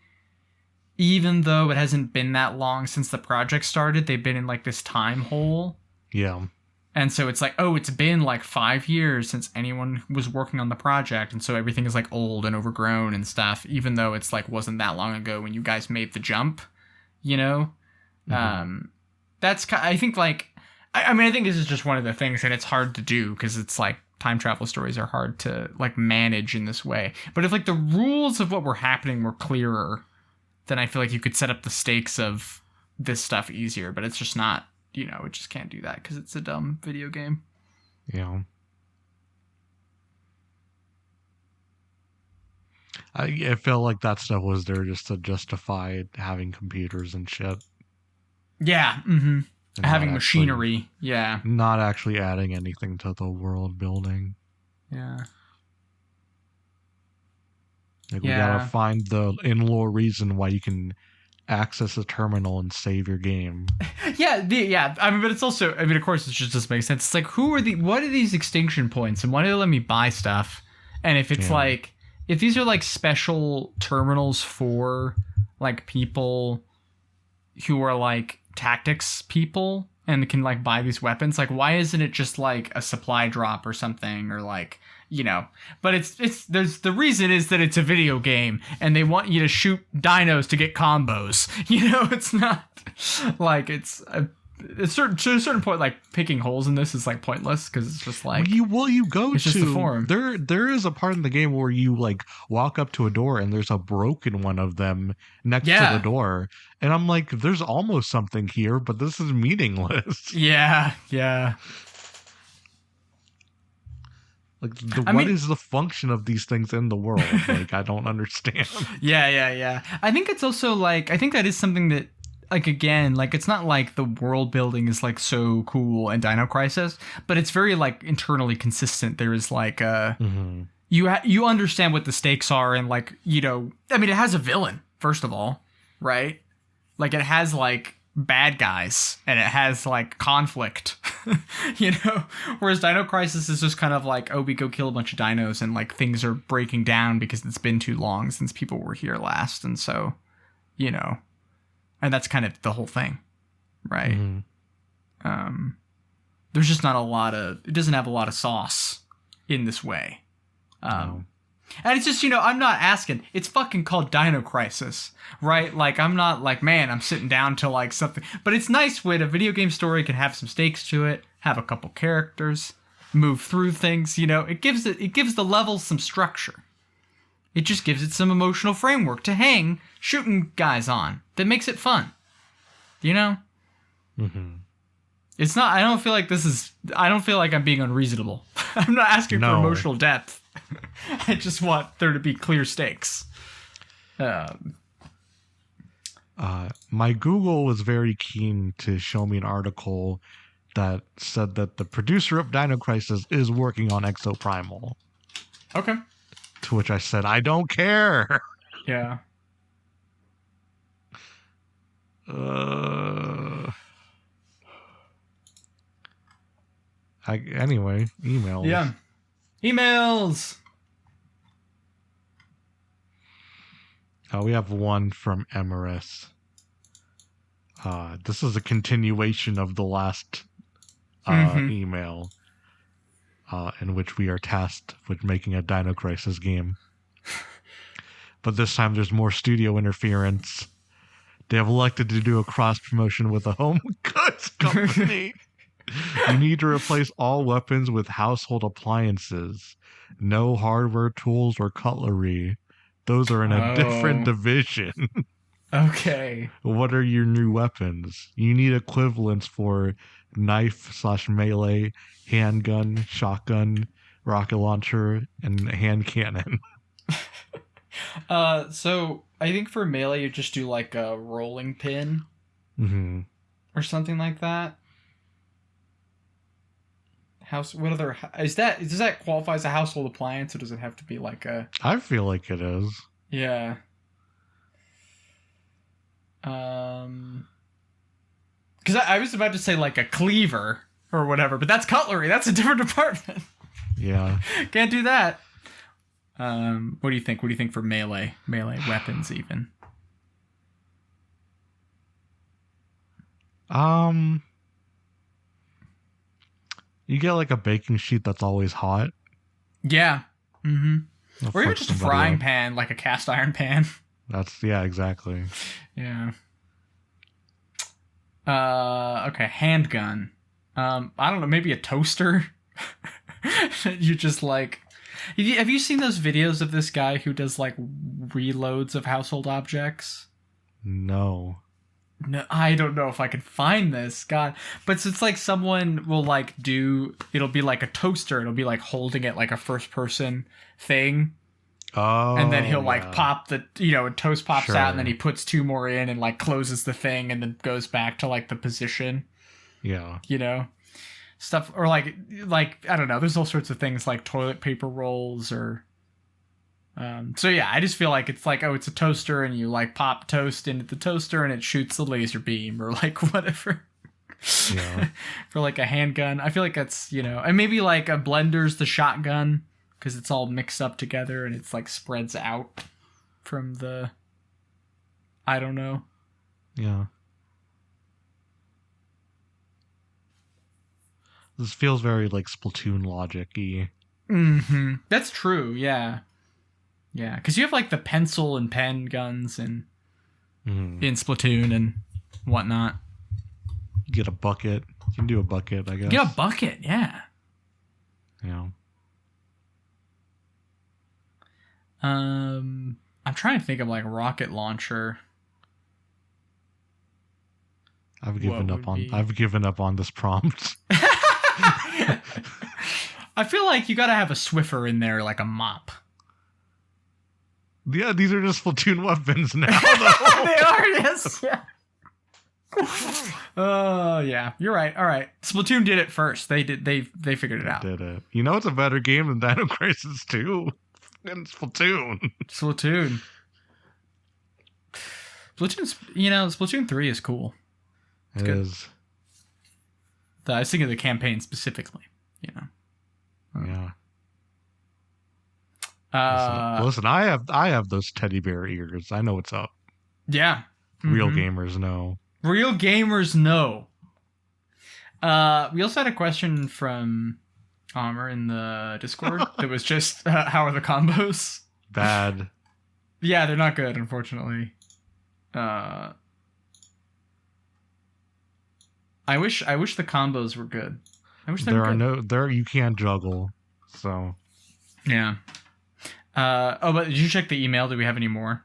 even though it hasn't been that long since the project started, they've been in like this time hole. Yeah. And so it's like, oh, it's been like 5 years since anyone was working on the project, and so everything is like old and overgrown and stuff, even though it's like wasn't that long ago when you guys made the jump, you know? Mm-hmm. I think like, I mean, I think this is just one of the things that it's hard to do because it's like, time travel stories are hard to like manage in this way. But if like the rules of what were happening were clearer, then I feel like you could set up the stakes of this stuff easier. But it's just not, you know, it just can't do that because it's a dumb video game. Yeah. I felt like that stuff was there just to justify having computers and shit. Yeah. Mm-hmm. Having machinery, yeah. Not actually adding anything to the world building. Yeah. Like, we gotta find the in-lore reason why you can access a terminal and save your game. Yeah. I mean, but it's also, I mean, of course, it just doesn't make sense. It's like, what are these extinction points, and why do they let me buy stuff? And if it's like, if these are like special terminals for like people who are like tactics people and can like buy these weapons, like why isn't it just like a supply drop or something, or like, you know? But there's the reason is that it's a video game and they want you to shoot dinos to get combos, you know? It's not like to a certain point, like picking holes in this is like pointless because it's just like it's just the form. There is a part in the game where you like walk up to a door and there's a broken one of them next to the door, and I'm like, there's almost something here, but this is meaningless. Yeah. Like, what is the function of these things in the world? Like, I don't understand. Yeah. I think it's also like, I think that is something that, like, again, like, it's not like the world building is like so cool in Dino Crisis, but it's very like internally consistent. There is like you understand what the stakes are, and like, you know, I mean, it has a villain first of all, right? Like, it has like bad guys and it has like conflict, you know, whereas Dino Crisis is just kind of like, oh, we go kill a bunch of dinos and like things are breaking down because it's been too long since people were here last, and so, you know. And that's kind of the whole thing, right? Mm-hmm. There's just not it doesn't have a lot of sauce in this way. No. And it's just, you know, I'm not asking, it's fucking called Dino Crisis, right? Like, I'm not like, man, I'm sitting down to like something. But it's nice when a video game story can have some stakes to it, have a couple characters, move through things, you know. It gives the levels some structure. It just gives it some emotional framework to hang shooting guys on that makes it fun. You know? Mm-hmm. It's not, I don't feel like I'm being unreasonable. I'm not asking for emotional depth. I just want there to be clear stakes. My Google was very keen to show me an article that said that the producer of Dino Crisis is working on Exoprimal. Okay. To which I said, I don't care. Yeah. Anyway, emails. Yeah. Emails. We have one from Emerus. This is a continuation of the last email. In which we are tasked with making a Dino Crisis game. But this time there's more studio interference, They have elected to do a cross promotion with a home goods company. You need to replace all weapons with household appliances. No hardware tools or cutlery. Those are in a different division. Okay. What are your new weapons? You need equivalents for knife/melee, handgun, shotgun, rocket launcher, and hand cannon. So I think for melee you just do like a rolling pin, or something like that. What other does that qualify as a household appliance, or does it have to be like a? I feel like it is. Yeah. Because I was about to say like a cleaver or whatever, but that's cutlery. That's a different department. Yeah. Can't do that. What do you think? What do you think for melee weapons even? You get like a baking sheet that's always hot. Yeah. Mm-hmm. Or even just a frying pan, like a cast iron pan. Yeah, exactly. Yeah. Okay, handgun. I don't know, maybe a toaster. You just like... Have you seen those videos of this guy who does like reloads of household objects? No, I don't know if I can find this. God. But it's like someone will like it'll be like a toaster. It'll be like holding it like a first person thing. Oh, and then he'll like pop a toast pops Sure. out, and then he puts two more in and like closes the thing and then goes back to like the position. Yeah. Stuff, or like I don't know, there's all sorts of things like toilet paper rolls or so yeah, I just feel like it's like, it's a toaster and you like pop toast into the toaster and it shoots the laser beam or like whatever. Yeah. For like a handgun, I feel like that's, and maybe like a blender's the shotgun because it's all mixed up together and it's like spreads out from the, I don't know. Yeah. This feels very like Splatoon logic-y. Mm-hmm. That's true, yeah. Yeah, because you have like the pencil and pen guns in Splatoon and whatnot. You get a bucket. You can do a bucket, I guess. Get a bucket, yeah. Yeah. I'm trying to think of like rocket launcher. I've given up on this prompt. I feel like you gotta have a Swiffer in there, like a mop. Yeah, these are just Splatoon weapons now. They are, yes. Yeah. Yeah, you're right. All right, Splatoon did it first. They figured it out. Did it? It's a better game than Dino Crisis 2 and Splatoon. Splatoon 3 is cool. It is. I was thinking of the campaign specifically. Yeah. Listen, I have those teddy bear ears. I know what's up. Yeah. Real gamers know. Real gamers know. We also had a question from Amr in the Discord that was just, how are the combos? Bad. Yeah, they're not good, unfortunately. I wish the combos were good. I wish you can't juggle. So yeah. But did you check the email? Do we have any more?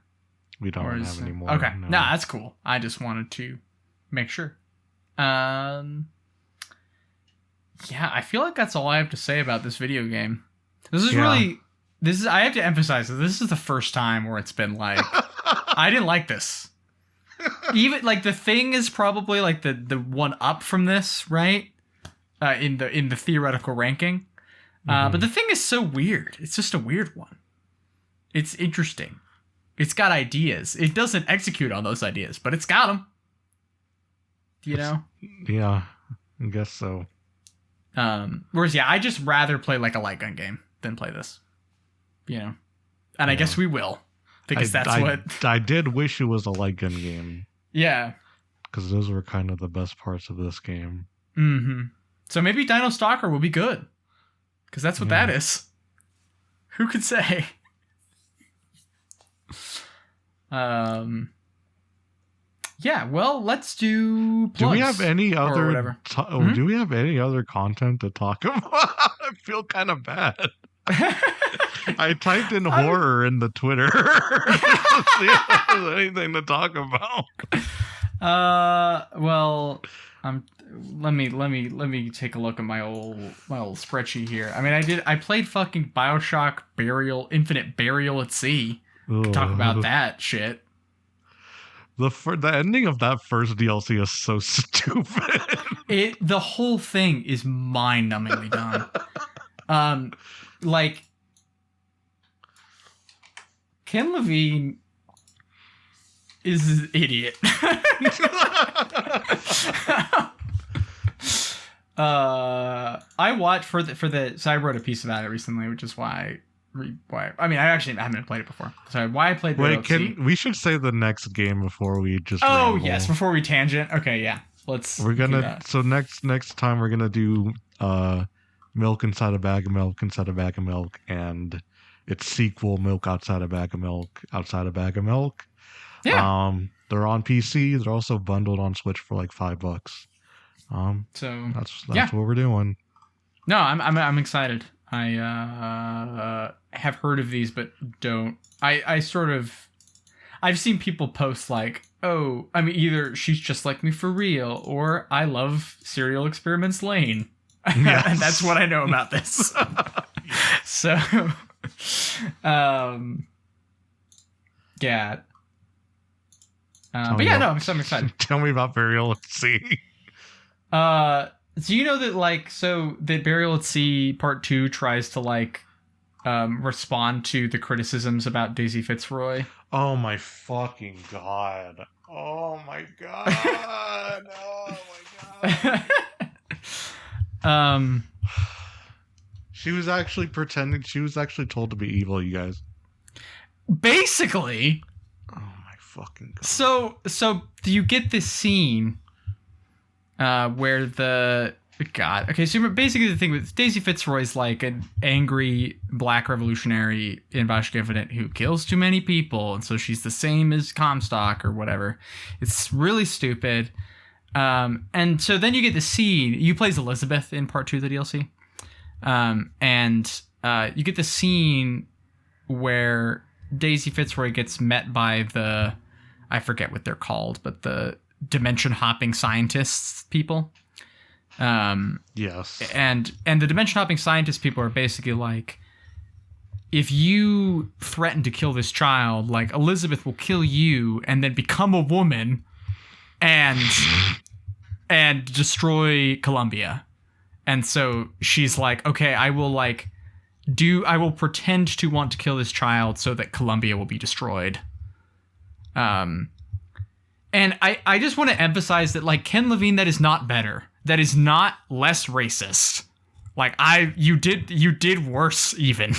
We don't have any more. Okay. No. Nah, that's cool. I just wanted to make sure. Yeah, I feel like that's all I have to say about this video game. I have to emphasize that this is the first time where it's been like, I didn't like this. Even like the Thing is probably like the one up from this, right? In the theoretical ranking. But the Thing is so weird. It's just a weird one. It's interesting. It's got ideas. It doesn't execute on those ideas, but it's got them. Yeah, I guess so. Whereas, I just rather play like a light gun game than play this. And I guess we will. Because I did wish it was a light gun game. Yeah. Because those were kind of the best parts of this game. Mm-hmm. So maybe Dino Stalker will be good. Because that's what that is. Who could say? Yeah, well, let's do plugs. Do we have any other Do we have any other content to talk about? I feel kind of bad. I typed in horror in the Twitter just to see if there's anything to talk about. Well, let me take a look at my old spreadsheet here. I mean, I played fucking BioShock Infinite Burial at Sea. Talk about that shit. The ending of that first DLC is so stupid. The whole thing is mind-numbingly dumb. Like Ken Levine is an idiot. I watched so I wrote a piece about it recently, which is why I mean, I haven't played it before. So why I played. Wait, we should say the next game before we just. Oh ramble. Yes, before we tangent. Okay, yeah. We're gonna next time we're gonna do milk inside a bag of milk inside a bag of milk, and its sequel, milk outside a bag of milk outside a bag of milk. Yeah. They're on PC. They're also bundled on Switch for like $5. So that's what we're doing. No, I'm excited. I have heard of these, but don't. I've seen people post like, oh, I mean, either she's just like me for real, or I love Serial Experiments Lane. Yes. And that's what I know about this. So, yeah. But yeah, no, I'm excited. Tell me about Burial at Sea. Do you know that that Burial at Sea Part 2 tries to respond to the criticisms about Daisy Fitzroy? Oh my fucking god. Oh my god. Oh my god. She was actually pretending, she was actually told to be evil, you guys. Basically. Oh my fucking god. So you get this scene where so basically the thing with Daisy Fitzroy is like an angry black revolutionary in BioShock Infinite who kills too many people, and so she's the same as Comstock or whatever. It's really stupid. And so then you get the scene. You play as Elizabeth in Part 2 of the DLC. And you get the scene where Daisy Fitzroy gets met by I forget what they're called, but the dimension hopping scientists people. Yes. And the dimension hopping scientist people are basically like, if you threaten to kill this child, like Elizabeth will kill you and then become a woman and destroy Columbia. And so she's like, okay, I will pretend to want to kill this child so that Columbia will be destroyed. And I just want to emphasize that, like, Ken Levine, that is not better. That is not less racist. Like, you did worse even.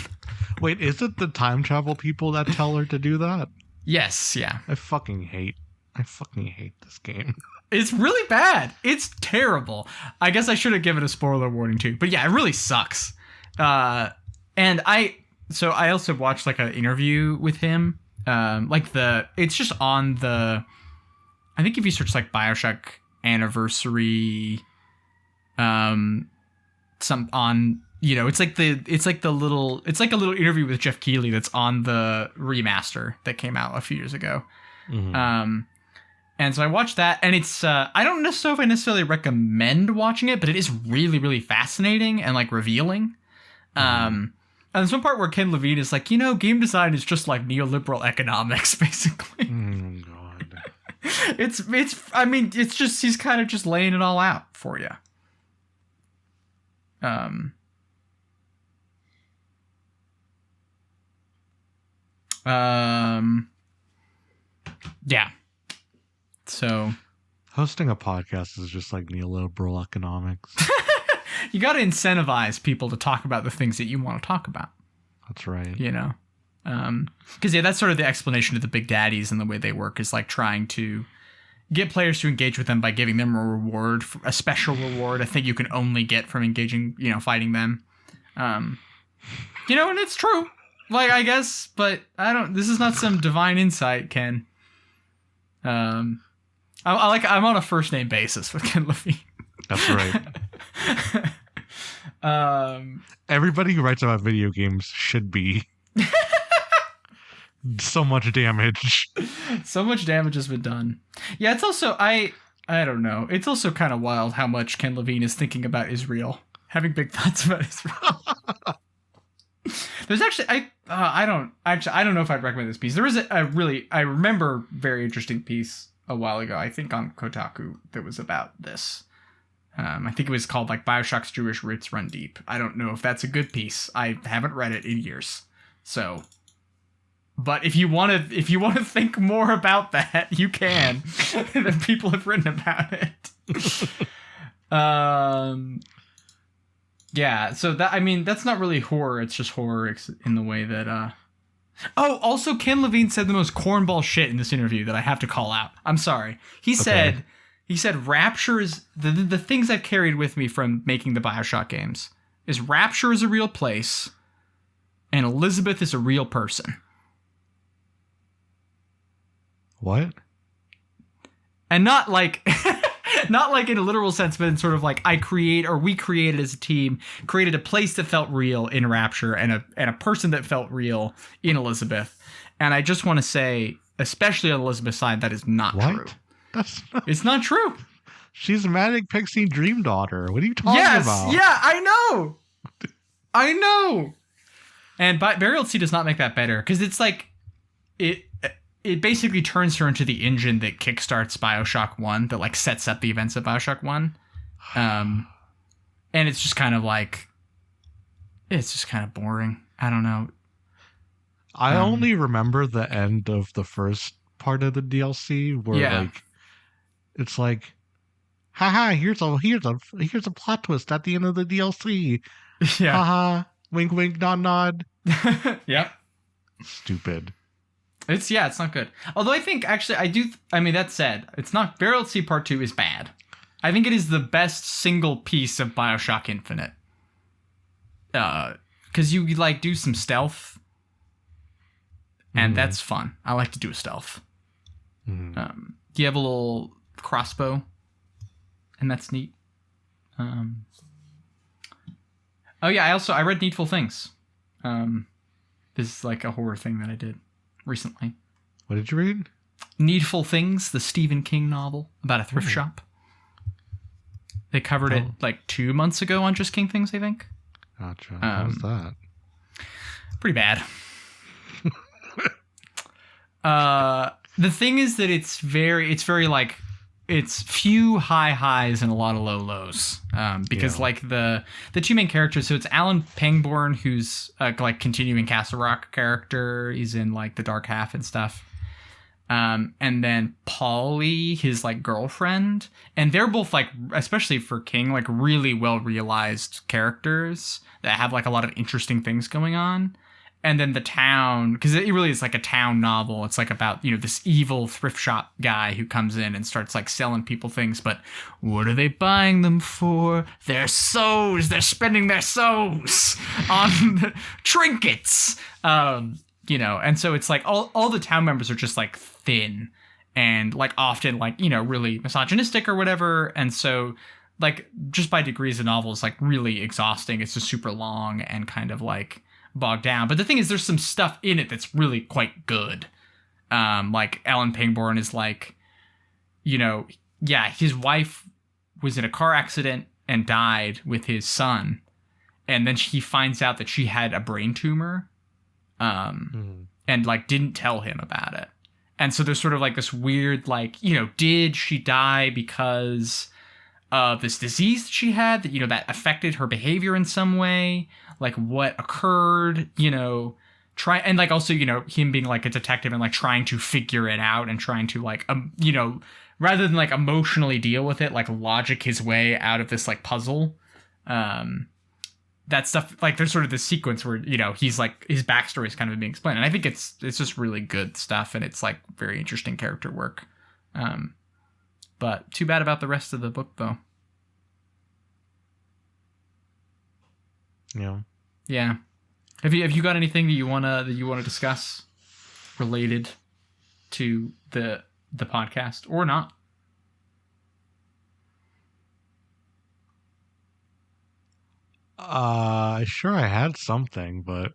Wait, is it the time travel people that tell her to do that? Yes, yeah. I fucking hate this game. It's really bad. It's terrible. I guess I should have given a spoiler warning too. But yeah, it really sucks. And I also watched like an interview with him. It's just on the, I think if you search like BioShock anniversary, it's like a little interview with Jeff Keighley that's on the remaster that came out a few years ago. Mm-hmm. And so I watched that, and it's I don't know if I necessarily recommend watching it, but it is really, really fascinating and like revealing. And there's one part where Ken Levine is like, game design is just like neoliberal economics, basically. Oh god. It's just he's kind of just laying it all out for you. Yeah. So hosting a podcast is just like neoliberal economics. You got to incentivize people to talk about the things that you want to talk about. That's right. Because that's sort of the explanation of the big daddies and the way they work is like trying to get players to engage with them by giving them a reward, a special reward. I think you can only get from engaging, fighting them. And it's true. Like, I guess, but this is not some divine insight, Ken. I'm on a first name basis with Ken Levine. That's right. Everybody who writes about video games should be. So much damage. So much damage has been done. Yeah, it's also I don't know. It's also kind of wild how much Ken Levine is thinking about Israel, having big thoughts about Israel. There's actually I don't know if I'd recommend this piece. There is I remember very interesting piece a while ago, I think on Kotaku, that was about this. I think it was called like BioShock's Jewish Roots Run Deep. I don't know if that's a good piece. I haven't read it in years. So, but if you want to think more about that, you can. The people have written about it. Yeah, so that's not really horror. It's just horror in the way that. Oh, also, Ken Levine said the most cornball shit in this interview that I have to call out. I'm sorry. He said Rapture is the things I've carried with me from making the BioShock games is Rapture is a real place, and Elizabeth is a real person. What? And not like not like in a literal sense, but in sort of like we created as a team, created a place that felt real in Rapture and a person that felt real in Elizabeth. And I just want to say, especially on Elizabeth's side, that is not true. It's not true. She's a manic pixie dream daughter. What are you talking about? Yeah, I know. And Burial at Sea does not make that better, because it's like it basically turns her into the engine that kickstarts BioShock 1, that like sets up the events of BioShock 1. And it's just kind of like, it's just kind of boring. I don't know. I only remember the end of the first part of the DLC where like it's like, haha, here's a plot twist at the end of the DLC. Yeah. Haha, wink wink, nod nod. Yep. Stupid. It's not good. Although I think actually that said, it's not. Burial at Sea Part 2 is bad. I think it is the best single piece of BioShock Infinite. Because you like do some stealth, and that's fun. I like to do a stealth. You have a little crossbow, and that's neat. Oh yeah, I read Needful Things. This is like a horror thing that I did recently. What did you read? Needful Things, the Stephen King novel about a thrift shop. They covered it like 2 months ago on Just King Things, I think. Gotcha. How's that? Pretty bad. The thing is that it's very like, it's few high highs and a lot of low lows. Because like the two main characters, so it's Alan Pangborn, who's like continuing Castle Rock character. He's in like the dark half and stuff. And then Polly, his like girlfriend, and they're both like, especially for King, like really well realized characters that have like a lot of interesting things going on. And then the town, because it really is like a town novel. It's like about, this evil thrift shop guy who comes in and starts like selling people things. But what are they buying them for? Their souls. They're spending their souls on the trinkets. And so it's like all the town members are just like thin and like often like, really misogynistic or whatever. And so like just by degrees, the novel is like really exhausting. It's just super long and kind of like bogged down. But the thing is, there's some stuff in it that's really quite good. Like Alan Pangborn is like, his wife was in a car accident and died with his son. And then he finds out that she had a brain tumor. And like didn't tell him about it. And so there's sort of like this weird, like, did she die because of this disease that she had that, that affected her behavior in some way? Like what occurred, and like also, him being like a detective and like trying to figure it out and trying to like, rather than like emotionally deal with it, like logic his way out of this like puzzle. That stuff, like there's sort of this sequence where, he's like, his backstory is kind of being explained. And I think it's just really good stuff. And it's like very interesting character work. But too bad about the rest of the book though. Yeah. Have you got anything that you wanna discuss related to the podcast or not? Sure, I had something, but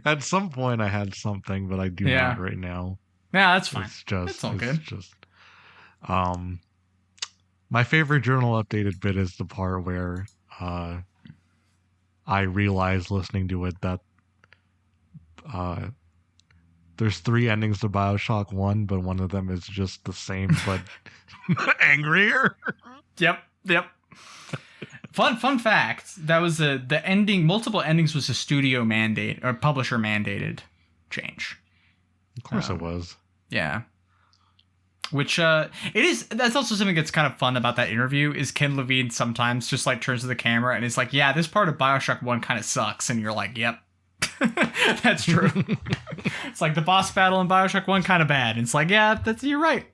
at some point I had something, but I do not right now. Yeah, that's fine. It's all good. My favorite journal updated bit is the part where I realized listening to it that there's 3 endings to BioShock 1, but one of them is just the same but angrier. Yep. Fun fact, that was the ending, multiple endings was a studio mandate or publisher mandated change. Of course it was. Yeah. Which that's also something that's kind of fun about that interview is Ken Levine sometimes just like turns to the camera and is like, yeah, this part of BioShock 1 kind of sucks, and you're like, yep. That's true. It's like the boss battle in BioShock 1 kind of bad. And it's like, yeah, you're right.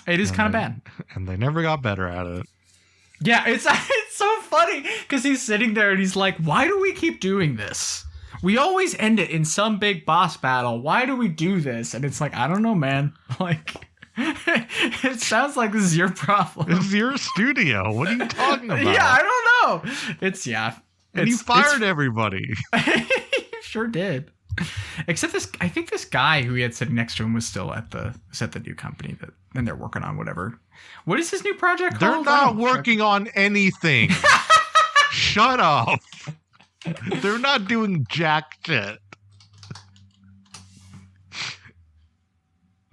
It is kind of bad. And they never got better at it. Yeah, it's so funny because he's sitting there and he's like, why do we keep doing this? We always end it in some big boss battle. Why do we do this? And it's like, I don't know, man. Like, it sounds like this is your problem. It's your studio. What are you talking about? Yeah, I don't know. And you fired everybody. You sure did. Except I think this guy who he had sitting next to him was still at the new company and they're working on whatever. What is his new project called? They're not working on anything. Shut up. They're not doing jack shit.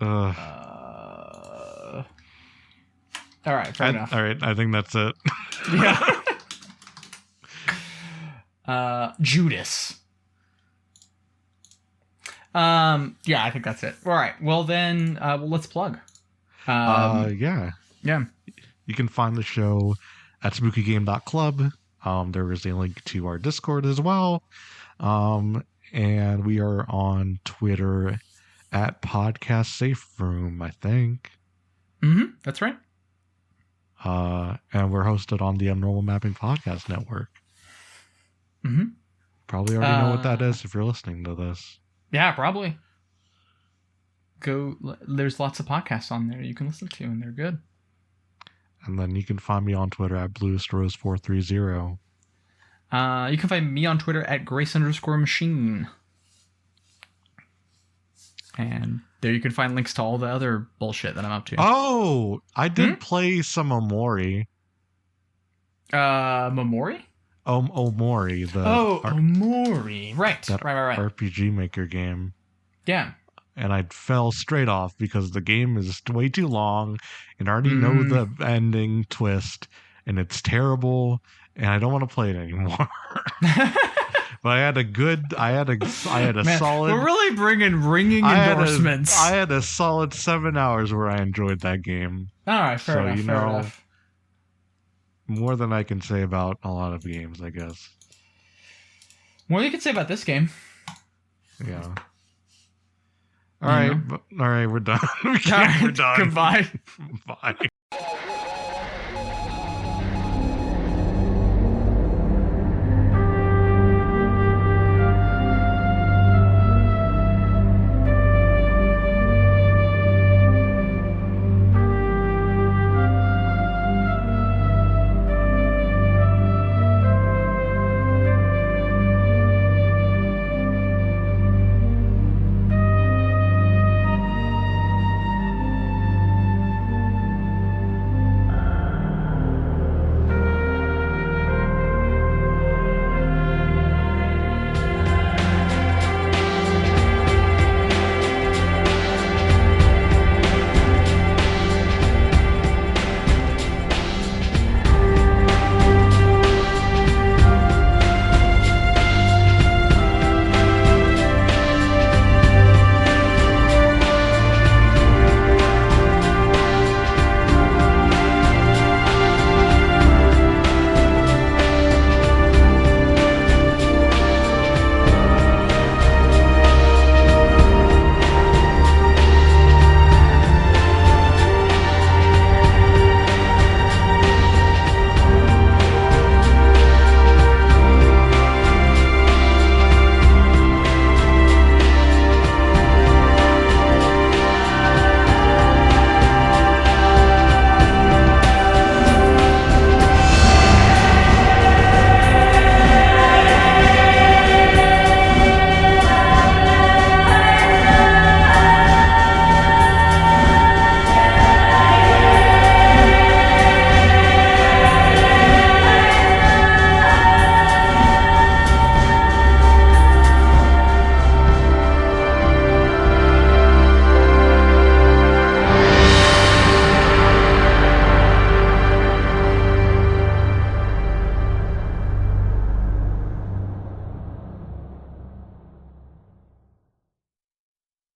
All right, fair enough. All right, I think that's it. Yeah. Judas. Yeah, I think that's it. All right. Well, then, let's plug. Yeah. Yeah. You can find the show at spookygame.club. There is a link to our Discord as well. And we are on Twitter at Podcast Safe Room, I think. Mm-hmm. That's right. And we're hosted on the Abnormal Mapping Podcast Network. Mm-hmm. Probably already know what that is if you're listening to this. Yeah, probably. There's lots of podcasts on there you can listen to, and they're good. And then you can find me on Twitter at BlueStrose430. You can find me on Twitter at Grace_Machine. And there you can find links to all the other bullshit that I'm up to. Oh, I did play some Omori. Momori? Omori. Omori. Right. That right. RPG Maker game. Yeah. And I fell straight off because the game is way too long and I already know the ending twist and it's terrible and I don't want to play it anymore. But I had a solid. We're really bringing ringing endorsements. I had a solid 7 hours where I enjoyed that game. All right, fair enough. More than I can say about a lot of games, I guess. More than you can say about this game. Yeah. All right, we're done. We're done. Goodbye. Bye.